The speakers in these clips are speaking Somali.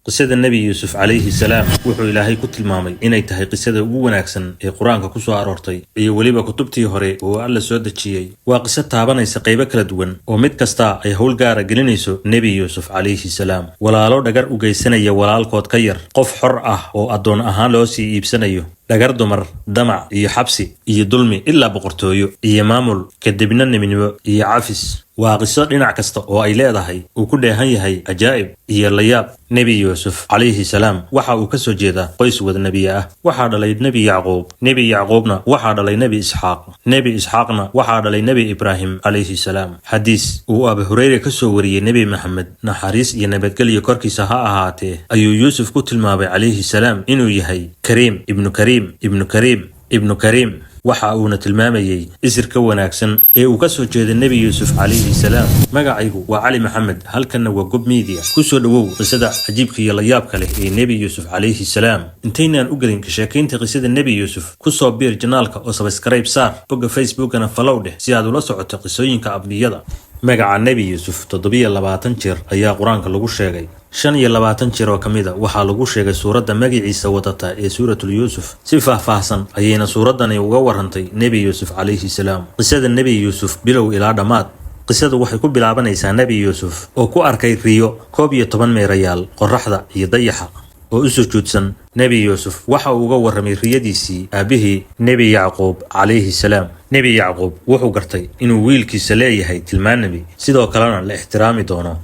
qisada Nabi Yusuf alayhi salaam wuxuu Ilaahay ku tilmaamay inay tahay qisada ugu wanaagsan ee Quraanka ku soo aroortay iyo waliba kutubtii hore oo Alla soo dejiyay. Waa qiso taabanaysa qaybo kala duwan oo mid kasta ay hawl gaar ah gelinayso Nabi Yusuf alayhi salaam. Walaalo dhagar u geysanaya walaalkood ka yar, qof xor ah oo adoon ahaan loo sii iibsanayo, dhagar dumar, damac iyo xabsi iyo dulmi ilaa boqortooyo iyo maamul, kadibna nebinimo iyo cafis. waa qiso dhinac kasta oo ay leedahay uu ku dheehan yahay ajaa'ib iyo layaab. Nabi Yusuf alayhi salaam waxa uu ka soo jeedaa qoys wada nabi ah. Waxa dhalay Nabi Yacquub, Nabi Yacquubna waxa dhalay Nabi Isxaaq, Nabi Isxaaqna waxa dhalay Nabi Ibrahim alayhi salaam. Xadiis uu Abu Hurayra ka soo wariyay Nabi Muhammad naxariis iyo nabadgelyo korkiisa ha ahaatee ayuu Yusuf ku tilmaamay alayhi salaam inuu yahay Karim ibn Karim ibn Karim ibn Karim. waxa uuna tilmaamayay isirka wanaagsan ee uu ka soo jeeday Nabi Yusuf alayhi salaam. Magacaygu waa Ali Maxamed, halkana waa Gob Media. ku soo dhawow qisada cajiibka iyo layaabka leh ee Nabi Yusuf alayhi salaam. Intaynaan u gelin ka sheekaynta qisada Nabi Yusuf, ku soo biir janaalka oo subscribe saar, bogga Facebookana follow dheh si aad ula socoto qisooyinka ambiyada. magaca Nabi Yusuf 27 jeer ayaa Quraanka lagu sheegay. 25 jeer oo kamida waxaa lagu sheegay suuradda magaciisa wadata ee suuratul Yusuf. si faahfaahsan ayayna suuradani uga warantay Nabi Yusuf alayhi salaam. qisada Nabi Yusuf bilow ilaa dhamaad. qisadu waxay ku bilaabanaysaa Nabi Yusuf oo ku arkay riyo 11 meerayaal, qorraxda iyo dayaxa oo u sujuudsan. Nabi Yusuf waxa uu uga warramay riyadiisii aabihii Nabi Yacquub alayhi salaam. Nabi Yacquub wuxuu gartay inuu wiilkiisa leeyahay tilmaan nabi, sidoo kalena la ixtiraami doono.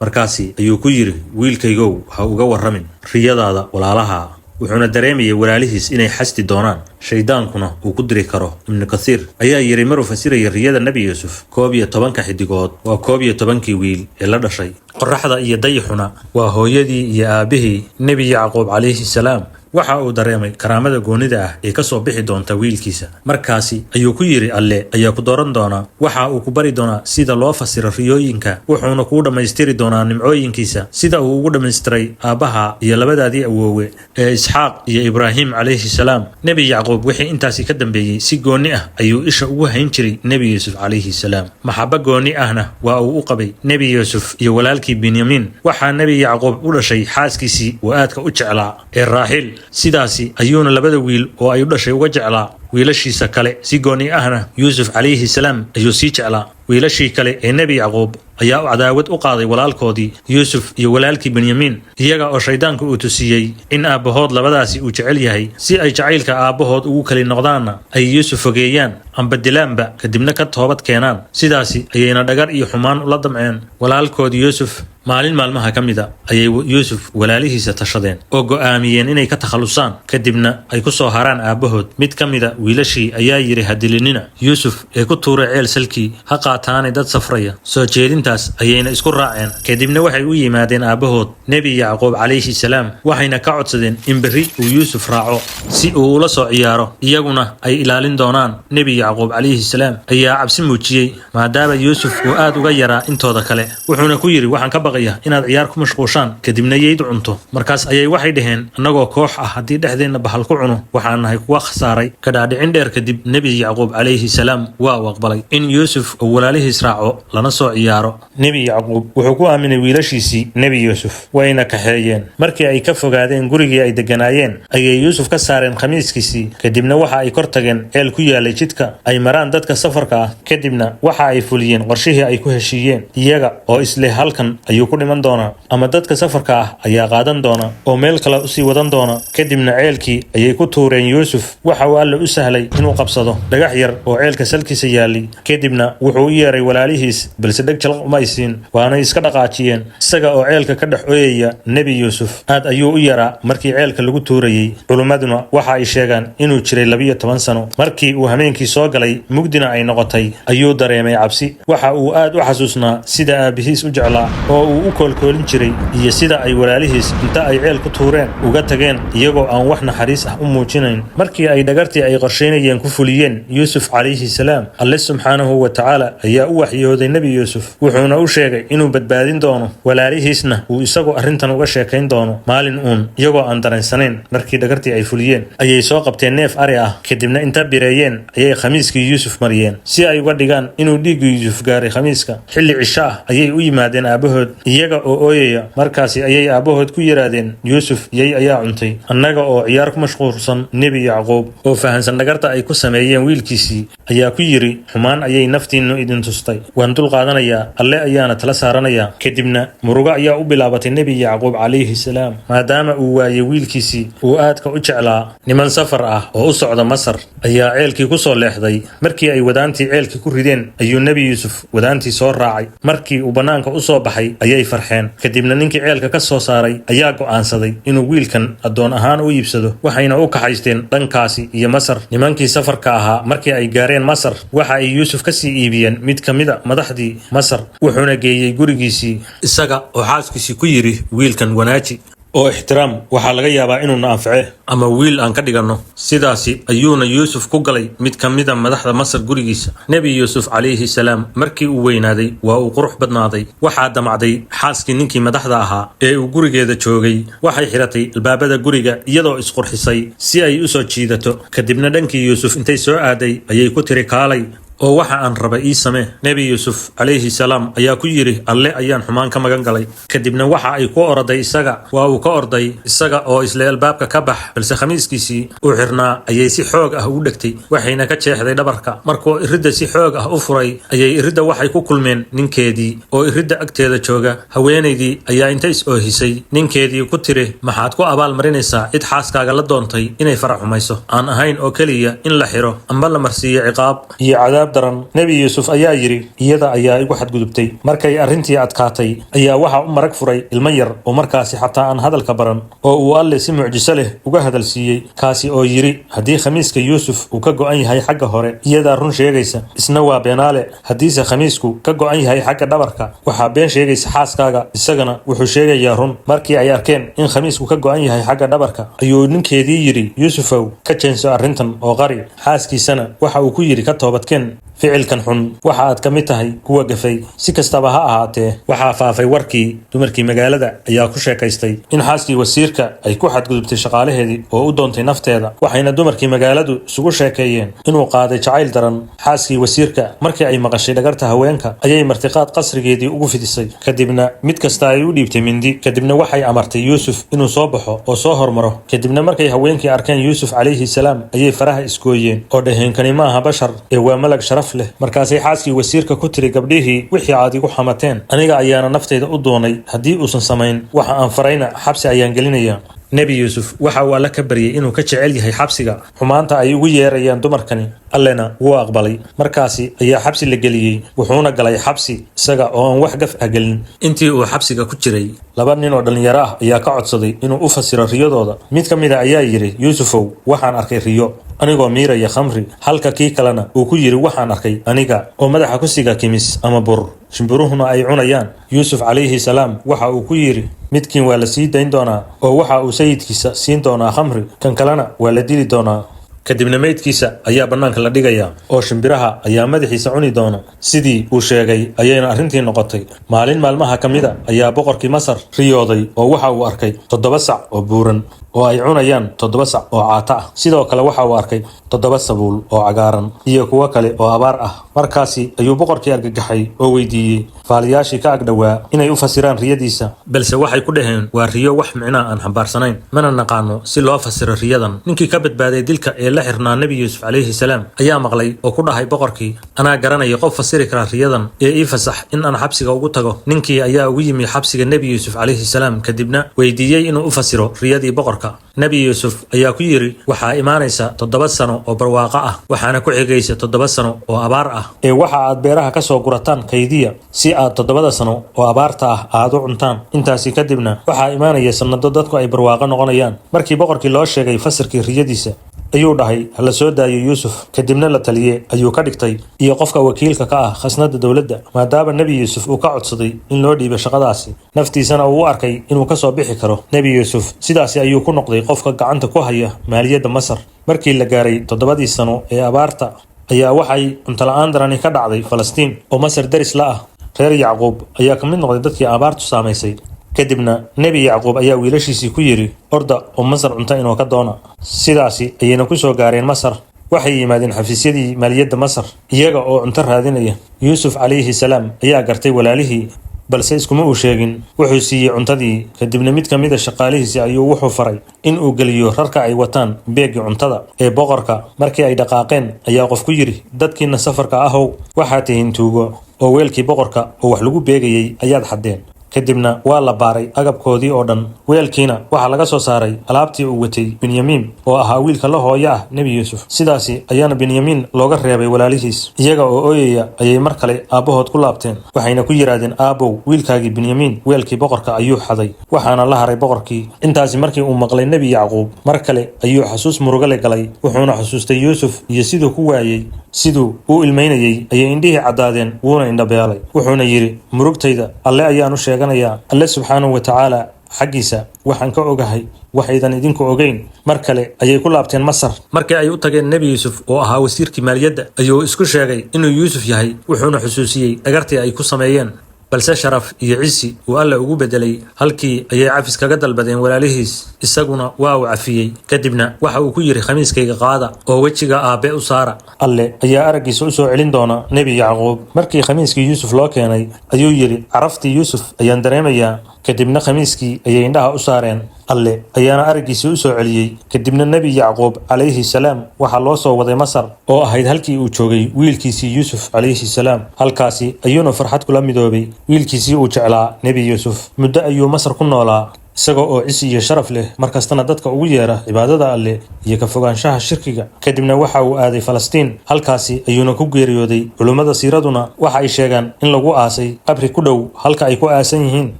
markaasi ayuu ku yiri, wiilkaygow ha uga warramin riyadaada walaalaha. wuxuuna dareemayay walaalihiis inay xasti doonaan, shaydaankuna uu ku diri karo. Ibn Kathir ayaa yiri maruu fasiraya riyada Nabi Yusuf, 11 xidigood waa 11kii wiil ee la dhashay. qorraxda iyo dayaxuna waa hooyadii iyo aabihii Nabi Yacquub alayhi salaam. waxa uu dareemay karaamada goonida ah ee ka soo bixi doonta wiilkiisa. markaasi ayuu ku yiri, Alle ayaa ku dooran doona, waxa uu ku bari doona sida loo fasiro riyooyinka, wuxuuna ku dhameystiri doona nimcooyinkiisa sida uu ugu dhameystiray aabaha iyo labadaadii awoowe ee Isxaaq iyo Ibrahim alayhi salaam. Nabi Yacquub wixii intaasi ka dambeeyay si gooni ah ayuu isha ugu hayn jiray Nabi Yusuf alayhi salaam. maxaba gooni ahna waa uu u qabay Nabi Yusuf iyo walaalkii Benyamin. waxa Nabi Yacquub u dhashay xaaskiisii oo aadka u jeclaa ee Raahil. sidaasi ayuuna labada wiil oo ay u dhashay uga jeclaa wiilashiisa kale. si gooni ahna Yusuf alayhi salaam ayuu sii jeclaa wiilashii kale ee Nabi Yacquub ayaa u cadaawad u qaaday walaalkoodii Yusuf iyo walaalkii Benyamin, iyaga oo shaydaanku uu tusiyay in aabahood labadaasi uu jecel yahay. si ay jacaylka aabahood ugu kali noqdaanna ay Yusuf fogeeyaan amba dilaanba, kadibna ka toobad keenaan. sidaasi ayayna dhagar iyo xumaan ula damceen walaalkoodii Yusuf. maalin maalmaha ka mida ayay Yusuf walaalihiisa tashadeen oo go'aamiyeen inay ka takhalusaan, kadibna ay ku soo haraan aabahood. mid ka mida wiilashii ayaa yiri, hadilinina Yusuf ee ku tuuray ceel salkii, ha qaataanay dad safraya. soo jeedintaas ayayna isku raaceen. kadibna waxay u yimaadeen aabahood Nabi Yacquub alayhi salaam, waxayna ka codsadeen in berri uu Yusuf raaco si uu ula soo ciyaaro, iyaguna ay ilaalin doonaan. Nabi Yacquub alayhi salaam ayaa cabsi muujiyay maadaama Yusuf uu aad uga yaraa intooda kale. wuxuuna ku yiri, waxaan ka inaad ciyaar ku mashquushaan kadibna yeyd cunto. markaas ayay waxay dhaheen, annagoo koox ah haddii dhexdeena bahal ku cuno waxaan nahay kuwa khasaaray. ka dhaadhicin dheer kadib Nabi Yacquub alayhi salaam waa uu aqbalay in Yusuf uu walaalihiis raaco lana soo ciyaaro. Nabi Yacquub wuxuu ku aaminay wiilashiisii Nabi Yusuf, wayna kaxeeyeen. markii ay ka fogaadeen gurigii ay deganaayeen ayay Yusuf ka saareen khamiiskiisii, kadibna waxa ay kor tageen ceel ku yaalay jidka ay maraan dadka safarka ah. kadibna waxa ay fuliyeen qorshihii ay ku heshiiyeen, iyaga oo isle halkan ayuu ku dhiman doona ama dadka safarka ah ayaa qaadan doona oo meel kale u sii wadan doona. kadibna ceelkii ayay ku tuureen Yusuf. waxa uu Alle u sahlay inuu qabsado dhagax yar oo ceelka salkiisa yaali. kadibna wuxuu u yeeray walaalihiis, balse dhag jalq uma aysiin, waana iska dhaqaajiyeen isaga oo ceelka ka dhex ooyaya. Nabi Yusuf aad ayuu u yaraa markii ceelka lagu tuurayay. culimaduna waxa ay sheegaan inuu jiray 12 sano. markii uu habeenkii soo galay mugdina ay noqotay ayuu dareemay cabsi. waxa uu aad u xasuusnaa sida aabihiis u jeclaa oo uu u koolkoolin jiray, iyo sida ay walaalihiis inta ay ceel ku tuureen uga tageen iyagoo aan wax naxariis ah u muujinayn. markii ay dhagartii ay qorsheynayeen ku fuliyeen Yusuf alayhi salaam, Alle subxaanahu wa ta'ala ayaa u waxyooday nebi yuusuf wuxuuna u sheegay inuu badbaadin doono walaalihiisna uu isagu arrintan uga sheekayn doono maalin uun iyagoo aan dareensanayn markii dhagartii ay fuliyeen ayay soo qabteen neef ari ah kadibna inta bireeyeen ayay khamiiskii yuusuf mariyeen si ay uga dhigaan inuu dhiiggii yuusuf gaaray khamiiska xilli cisho ah ayay u yimaadeen aabahood iyaga oo ooyaya markaasi ayay aabahood ku yidhaahdeen yuusuf yay ayaa cuntay annaga oo ciyaar ku mashquulsan nebi yacquub oo fahansan dhagarta ay ku sameeyeen wiilkiisii ayaa ku yidhi xumaan ayay naftiinnu idin tustay waan dul qaadanayaa alle ayaana tala saaranayaa kadibna murugo ayaa u bilaabatay nebi yacquub calayhi salaam maadaama uu waayey wiilkiisii uu aadka u jeclaa niman safar ah oo u socda masar ayaa ceelkii ku soo leexday markii ay wadaantii ceelkii ku rideen ayuu nebi yuusuf wadaantii soo raacay markii uu bannaanka u soo baxay ayay farxeen kadibna ninkii ceelka ka soo saaray ayaa go'aansaday inuu wiilkan addoon ahaan u iibsado waxayna u kaxaysteen dhankaasi iyo masar nimankii safarka ahaa markii ay gaareen masar waxa ay yuusuf ka sii iibiyeen mid ka mida madaxdii masar wuxuuna geeyey gurigiisii isaga oo xaaskiisii ku yidhi wiilkan wanaaji oo ixtiraam waxaa laga yaabaa inuuna anface ama wiil aan ka dhiganno sidaasi ayuuna yuusuf ku galay mid ka mida madaxda masar gurigiisa nebi yuusuf calayhi salaam markii uu weynaaday waa uu qurux badnaaday waxaa damacday xaaskii ninkii madaxda ahaa ee uu gurigeeda joogay waxay xiratay albaabada guriga iyadoo isqurxisay si ay u soo jiidato kadibna dhankii yuusuf intay soo aaday ayay ku tiri kaalay oo waxa aan raba ii samee nebi yuusuf calayhi salaam ayaa ku yidhi alle ayaan xumaan ka magan galay kadibna waxa ay ku oraday isaga waa uu ka orday isaga oo isla albaabka ka bax balse khamiiskiisii uu xirnaa ayay si xoog ah ugu dhegtay waxayna ka jeexday dhabarka markuu iridda si xoog ah u furay ayay iridda waxay ku kulmeen ninkeedii oo iridda agteeda jooga haweenaydii ayaa inta is oohisay ninkeedii ku tiri maxaad ku abaalmarinaysaa cid xaaskaaga la doontay inay farax xumayso aan ahayn oo keliya in la xiro amba la marsiiyo ciqaab iyo cadaab daran nebi yuusuf ayaa yidhi iyada ayaa igu xadgudubtay markay arrintii adkaatay ayaa waxa u marag furay ilmo yar oo markaasi xataa aan hadalka baran oo uu alle si mucjiso leh uga hadal siiyey kaasi oo yidhi haddii khamiiska yuusuf uu ka go'an yahay xagga hore iyadaa run sheegaysa isna waa beenaale haddiise khamiisku ka go'an yahay xagga dhabarka waxaa been sheegaysa xaaskaaga isagana wuxuu sheegayaa run markii ay arkeen in khamiisku ka go'an yahay xagga dhabarka ayuu ninkeedii yidhi yuusufow ka jeenso arrintan oo qari xaaskiisana waxa uu ku yidhi ka toobadkeen ficilkan xun waxa aad ka mid tahay kuwa gafay si kastaba ha ahaatee waxaa faafay warkii dumarkii magaalada ayaa ku sheekaystay in xaaskii wasiirka ay ku xadgudubtay shaqaalaheedii oo u doontay nafteeda waxayna dumarkii magaaladu isugu sheekeeyeen inuu qaaday jacayl daran xaaskii wasiirka markii ay maqashay dhagarta haweenka ayay martiqaad qasrigeedii ugu fidisay kadibna mid kasta ay u dhiibtay mindi kadibna waxay amartay yuusuf inuu soo baxo oo soo hormaro kadibna markay haweenkii arkeen yuusuf calayhi salaam ayay faraha isgooyeen oo dhaheen kani ma aha bashar ee waa malag sharaf markaasay xaaskii wasiirka ku tiri gabdhihii wixii aad igu xamateen aniga ayaana naftayda u doonay haddii uusan samayn waxa aan farayna xabsi ayaan gelinayaa nebi yuusuf waxa uu alle ka baryey inuu ka jecel yahay xabsiga xumaanta ay ugu yeerayaan dumarkani allena wuu aqbalay markaasi ayaa xabsi la geliyey wuxuuna galay xabsi isaga oo aan wax gaf ah gelin intii uu xabsiga ku jiray laba nin oo dhallinyaro ah ayaa ka codsaday inuu u fasiro riyadooda mid ka mid a ayaa yidhi yuusufow waxaan arkay riyo anigoo miiraya khamri halka kii kalena uu ku yidhi waxaan arkay aniga oo madaxa ku siga kimis ama bur shimbiruhuna ay cunayaan yuusuf calayhi salaam waxa uu ku yidhi midkiin waa la sii dayn doonaa oo waxa uu sayidkiisa siin doonaa khamri kan kalena waa la dili doonaa kadibna meydkiisa ayaa bannaanka la dhigayaa oo shimbiraha ayaa madaxiisa cuni doona sidii uu sheegay ayayna arrintii noqotay maalin maalmaha ka mida ayaa boqorkii masar riyooday oo waxa uu arkay 7 sac oo buuran oo ay cunayaan 7 sac oo caata ah sidoo kale waxa uu arkay 7 sabuul oo cagaaran iyo kuwo kale oo abaar ah markaasi ayuu boqorkii argagaxay oo weydiiyey faaliyaashii ka agdhowaa inay u fasiraan riyadiisa balse waxay ku dhaheen waa riyo wax micnaa aan xambaarsanayn mana naqaano si loo fasiro riyadan ninkii ka badbaaday dilka ee la xirnaa nebi yuusuf calayhi salaam ayaa maqlay oo ku dhahay boqorkii anaa garanaya qof fasiri kara riyadan ee ii fasax in aan xabsiga ugu tago ninkii ayaa ugu yimi xabsiga nebi yuusuf calayhi salaam kadibna weydiiyey inuu u fasiro riyadii boqorka nebi yuusuf ayaa ku yidhi waxaa imaanaysa 7 sano oo barwaaqo ah waxaana ku xigaysa 7 sano oo abaar ah ee waxa aad beeraha ka soo gurataan kaydiya si aad 7 sano oo abaarta ah aad u cuntaan intaasi kadibna waxaa imaanaya sanado dadku ay barwaaqo noqonayaan markii boqorkii loo sheegay fasirkii riyadiisa ayuu dhahay hala soo daayo yuusuf kadibna la taliye ayuu ka dhigtay iyo qofka wakiilka ka ah khasnada dowladda maadaama nebi yuusuf uu ka codsaday in loo dhiibo shaqadaasi naftiisana uu u arkay inuu ka soo bixi karo nebi yuusuf sidaasi ayuu ku noqday qofka gacanta ku haya maaliyadda masar markii la gaaray 7 sano ee abaarta ayaa waxay cunto la'aan darani ka dhacday Falastiin oo Masar daris la ah. reer Yacquub ayaa ka mid noqday dadkii abaartu saamaysay. kadibna nebi Yacquub ayaa wiilashiisii ku yiri orda oo Masar cunto inoo ka doona. sidaasi ayayna ku soo gaareen Masar. waxay yimaadeen xafiisyadii maaliyadda Masar iyaga oo cunto raadinaya. Yuusuf calayhi salaam ayaa gartay walaalihii, balse iskuma uu sheegin. wuxuu siiyey cuntadii. kadibna mid ka mid ah shaqaalihiisii ayuu wuxuu faray in uu geliyo rarka ay wataan beegii cuntada ee boqorka. markii ay dhaqaaqeen ayaa qof ku yiri dadkiina safarka ahow, waxaad tihiin tuugo oo weelkii boqorka oo wax lagu beegayay ayaad xadeen. kadibna waa la baaray agabkoodii oo dhan. weelkiina waxaa laga soo saaray alaabtii uu watay Benyamiin oo ahaa wiilka la hooyo ah nebi Yuusuf. sidaasi ayaana Benyamiin looga reebay walaalihiis. iyaga oo ooyaya ayay mar kale aabbahood ku laabteen. waxayna ku yiraahdeen aabow, wiilkaagii Benyamiin weelkii boqorka ayuu xaday, waxaana la haray boqorkii. intaasi markii uu maqlay nebi Yacquub mar kale ayuu xasuus murugo leh galay. wuxuuna xusuustay Yuusuf iyo siduu ku waayay. siduu u ilmeynayay ayay indhihii caddaadeen, wuuna indhabeelay. wuxuuna yidhi murugtayda alle ayaan u sheeganayaa. alle subxaanahu wa tacaala xaggiisa waxaan ka ogahay waxaydan idinku ogeyn. mar kale ayay ku laabteen Masar. markii ay u tageen nebi Yuusuf oo ahaa wasiirkii maaliyadda ayuu isku sheegay inuu Yuusuf yahay. wuxuuna xusuusiyey dhagartii ay ku sameeyeen, balse sharaf iyo cisi uu alle ugu bedelay. halkii ayay cafis kaga dalbadeen walaalihiis, isaguna waa uu cafiyey. kadibna waxa uu ku yiri khamiiskayga qaada oo wejiga aabe u saara. alle ayaa araggiisa u soo celin doona nebi Yacquub. markii khamiiskii Yuusuf loo keenay ayuu yiri caraftii Yuusuf ayaan dareemayaa. kadibna khamiiskii ayay indhaha u saareen. alle ayaana araggiisa u soo celiyey. kadibna nebi Yacquub calayhi salaam waxaa loo soo waday Masar oo ahayd halkii uu joogay wiilkiisii Yuusuf calayhi salaam. halkaasi ayuuna farxad kula midoobay wiilkiisii uu jeclaa nebi Yuusuf. muddo ayuu Masar ku noolaa isagoo oo cisi iyo sharaf leh, markastana dadka ugu yeera cibaadada alle iyo ka fogaanshaha shirkiga. kadibna waxa uu aaday Falastiin. halkaasi ayuuna ku geeriyooday. culimmada siiraduna waxa ay sheegaan in lagu aasay qabri ku dhow halka ay ku aasan yihiin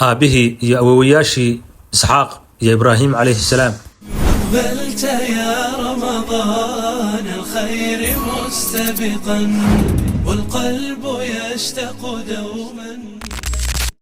aabihii iyo awowayaashii Isxaaq iyo Ibraahim calayhi salaam. أقبلت يا رمضان الخير مستبقا والقلب يشتاق دوما